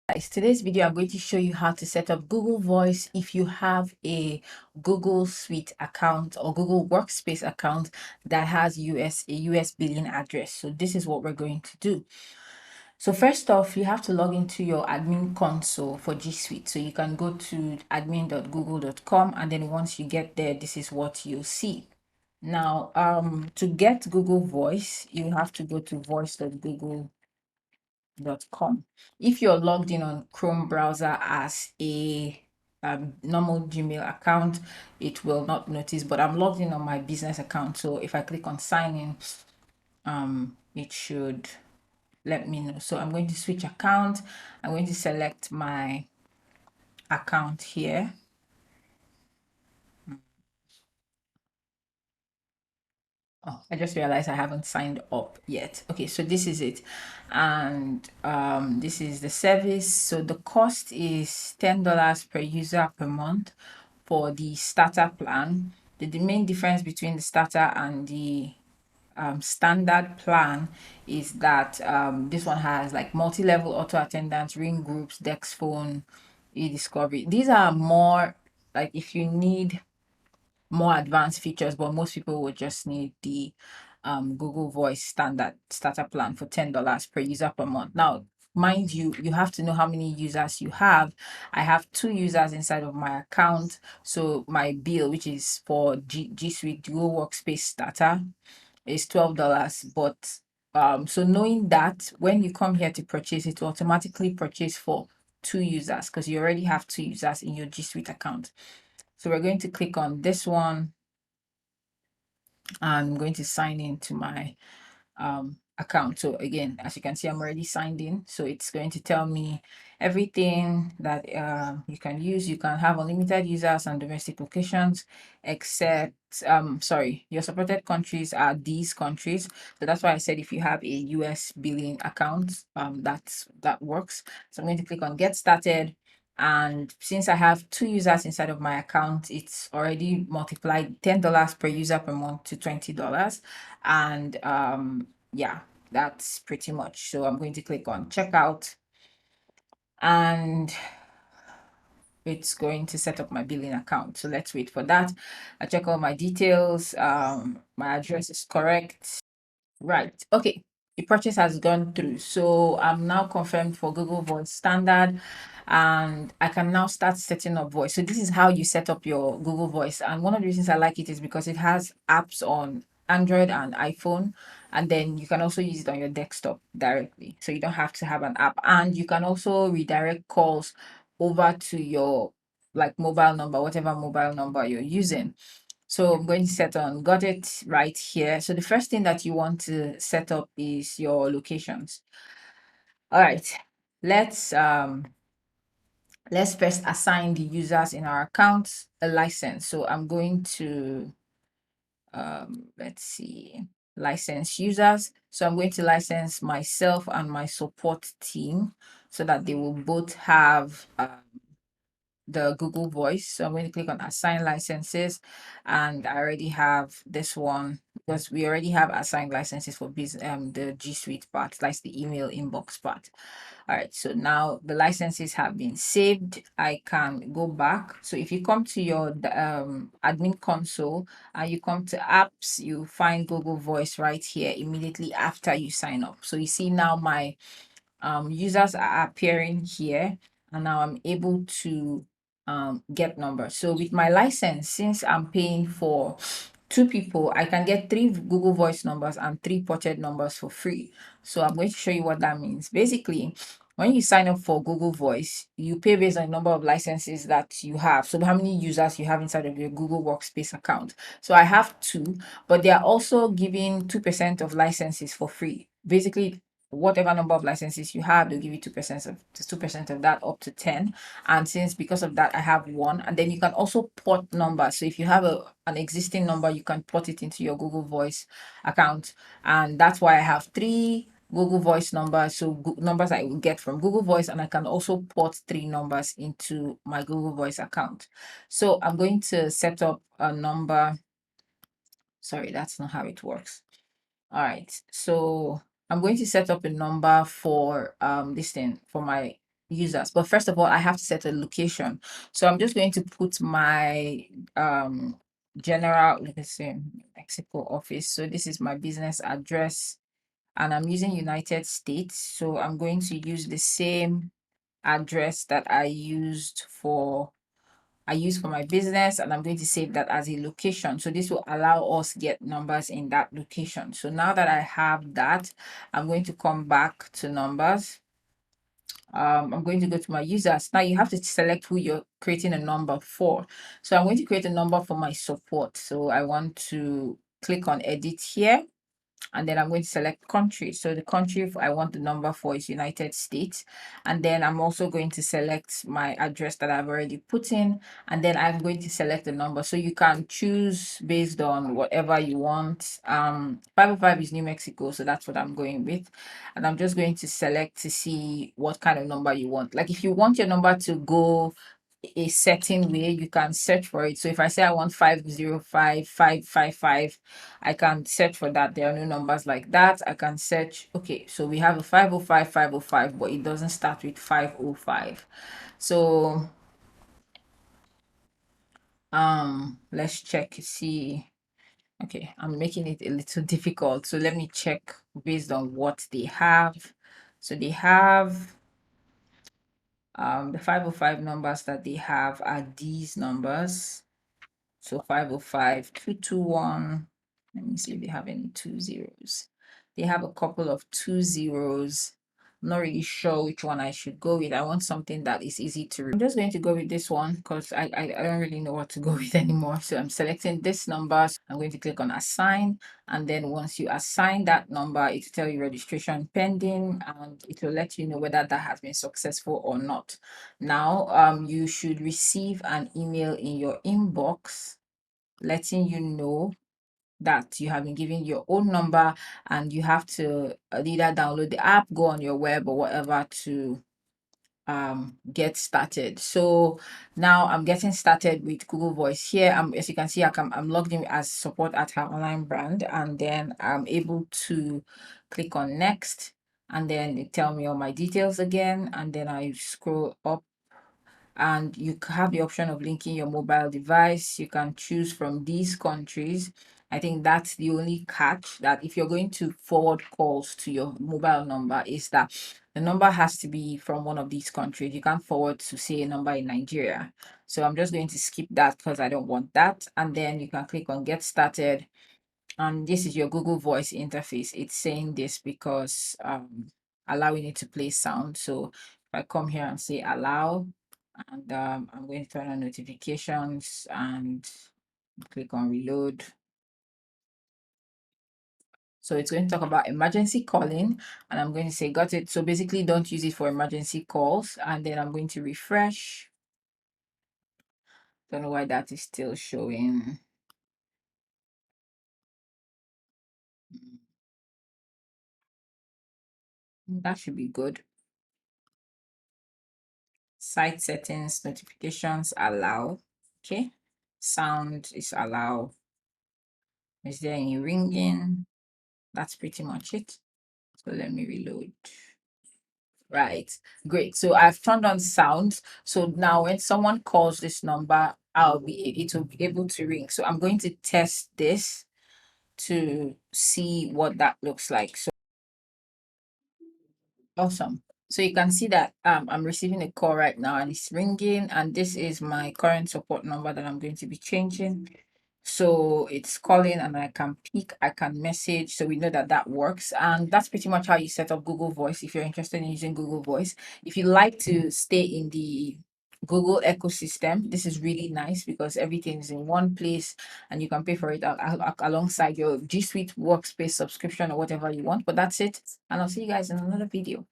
Guys, today's video I'm going to show you how to set up Google Voice if you have a Google Suite account or Google Workspace account that has a US billing address. So this is what we're going to do. So first off, you have to log into your admin console for G Suite. So you can go to admin.google.com, and then once you get there, this is what you'll see. Now, to get Google Voice, you have to go to voice.google.com. If you're logged in on Chrome browser as a normal Gmail account, it will not notice, but I'm logged in on my business account. So if I click on sign in, it should let me know. So I'm going to switch account. I'm going to select my account here. Oh, I just realized I haven't signed up yet. Okay, so this is it. And this is the service. So the cost is $10 per user per month for the starter plan. The main difference between the starter and the standard plan is that this one has like multi-level auto attendance, ring groups, dex phone, e-discovery. These are more like if you need more advanced features, but most people would just need the Google Voice standard starter plan for $10 per user per month. Now, mind you, you have to know how many users you have. I have 2 users inside of my account. So my bill, which is for G Suite Dual Workspace Starter, is $12. But so knowing that when you come here to purchase, it will automatically purchase for 2 users because you already have 2 users in your G Suite account. So we're going to click on this one. I'm going to sign into my account. So again, as you can see, I'm already signed in. So it's going to tell me everything that you can use. You can have unlimited users and domestic locations, except sorry, your supported countries are these countries. So that's why I said if you have a US billing account, that works. So I'm going to click on get started. And since I have 2 users inside of my account, it's already multiplied $10 per user per month to $20. And yeah, that's pretty much. So I'm going to click on checkout, and it's going to set up my billing account. So let's wait for that. I check all my details. My address is correct. Right. Okay. The purchase has gone through. So I'm now confirmed for Google Voice Standard, and I can now start setting up voice. So this is how you set up your Google Voice. And one of the reasons I like it is because it has apps on Android and iPhone, and then you can also use it on your desktop directly. So you don't have to have an app, and you can also redirect calls over to your like mobile number, whatever mobile number you're using. So I'm going to set on, got it right here. So the first thing that you want to set up is your locations. All right, let's let's first assign the users in our accounts a license. So I'm going to let's see, license users. So I'm going to license myself and my support team so that they will both have the Google Voice. So I'm going to click on assign licenses, and I already have this one because we already have assigned licenses for the G Suite part, like the email inbox part. All right, so now the licenses have been saved. I can go back. So if you come to your admin console and you come to apps, you find Google Voice right here immediately after you sign up. So you see now my users are appearing here, and now I'm able to get numbers. So with my license, since I'm paying for 2 people, I can get 3 Google Voice numbers and 3 ported numbers for free. So I'm going to show you what that means. Basically, when you sign up for Google Voice, you pay based on the number of licenses that you have. So how many users you have inside of your Google Workspace account. So I have 2, but they are also giving 2% of licenses for free. Basically, whatever number of licenses you have, they'll give you 2% of that up to 10. And since because of that, I have 1. And then you can also port numbers. So if you have an existing number, you can port it into your Google Voice account. And that's why I have 3 Google Voice numbers. So numbers I will get from Google Voice, and I can also port 3 numbers into my Google Voice account. So I'm going to set up a number. Sorry, that's not how it works. All right, so I'm going to set up a number for this thing for my users. But first of all, I have to set a location. So I'm just going to put my general, let's say, Mexico office. So this is my business address, and I'm using United States. So I'm going to use the same address that I use for my business, and I'm going to save that as a location. So this will allow us get numbers in that location. So now that I have that, I'm going to come back to numbers. I'm going to go to my users. Now you have to select who you're creating a number for. So I'm going to create a number for my support. So I want to click on edit here, and then I'm going to select country. So the country I want the number for is United States. And then I'm also going to select my address that I've already put in, and then I'm going to select the number. So you can choose based on whatever you want. 505 is New Mexico, so that's what I'm going with. And I'm just going to select to see what kind of number you want. Like if you want your number to go a certain way, you can search for it. So if I say I want 505 I can search for that. There are no numbers like that. I can search. Okay, so we have a 505 but it doesn't start with 505. So let's check, see. Okay, I'm making it a little difficult, so let me check based on what they have. So they have the 505 numbers that they have are these numbers. So 505 221. Let me see if they have any 2 zeros. They have a couple of 2 zeros. I'm not really sure which one I should go with. I want something that is easy to read. I'm just going to go with this one because I don't really know what to go with anymore. So I'm selecting this number. I'm going to click on assign. And then once you assign that number, it will tell you registration pending, and it will let you know whether that has been successful or not. Now, you should receive an email in your inbox letting you know that you have been given your own number, and you have to either download the app, go on your web or whatever to get started. So now I'm getting started with Google Voice here. As you can see, I'm logged in as support at her online brand, and then I'm able to click on next, and then it tell me all my details again, and then I scroll up, and you have the option of linking your mobile device. You can choose from these countries. I think that's the only catch, that if you're going to forward calls to your mobile number, is that the number has to be from one of these countries. You can't forward to, say, a number in Nigeria. So I'm just going to skip that because I don't want that. And then you can click on get started. And this is your Google Voice interface. It's saying this because allowing it to play sound. So if I come here and say allow, and I'm going to turn on notifications and click on reload. So it's going to talk about emergency calling, and I'm going to say got it. So basically don't use it for emergency calls. And then I'm going to refresh. Don't know why that is still showing. That should be good. Site settings, notifications, allow. Okay. Sound is allow. Is there any ringing? That's pretty much it. So let me reload. Right, great. So I've turned on sound. So now when someone calls this number, it will be able to ring. So I'm going to test this to see what that looks like. So awesome. So you can see that I'm receiving a call right now, and it's ringing, and this is my current support number that I'm going to be changing. So it's calling, and I can pick, I can message. So we know that that works. And that's pretty much how you set up Google Voice if you're interested in using Google Voice. If you like to stay in the Google ecosystem, this is really nice because everything is in one place, and you can pay for it alongside your G Suite Workspace subscription or whatever you want. But that's it. And I'll see you guys in another video.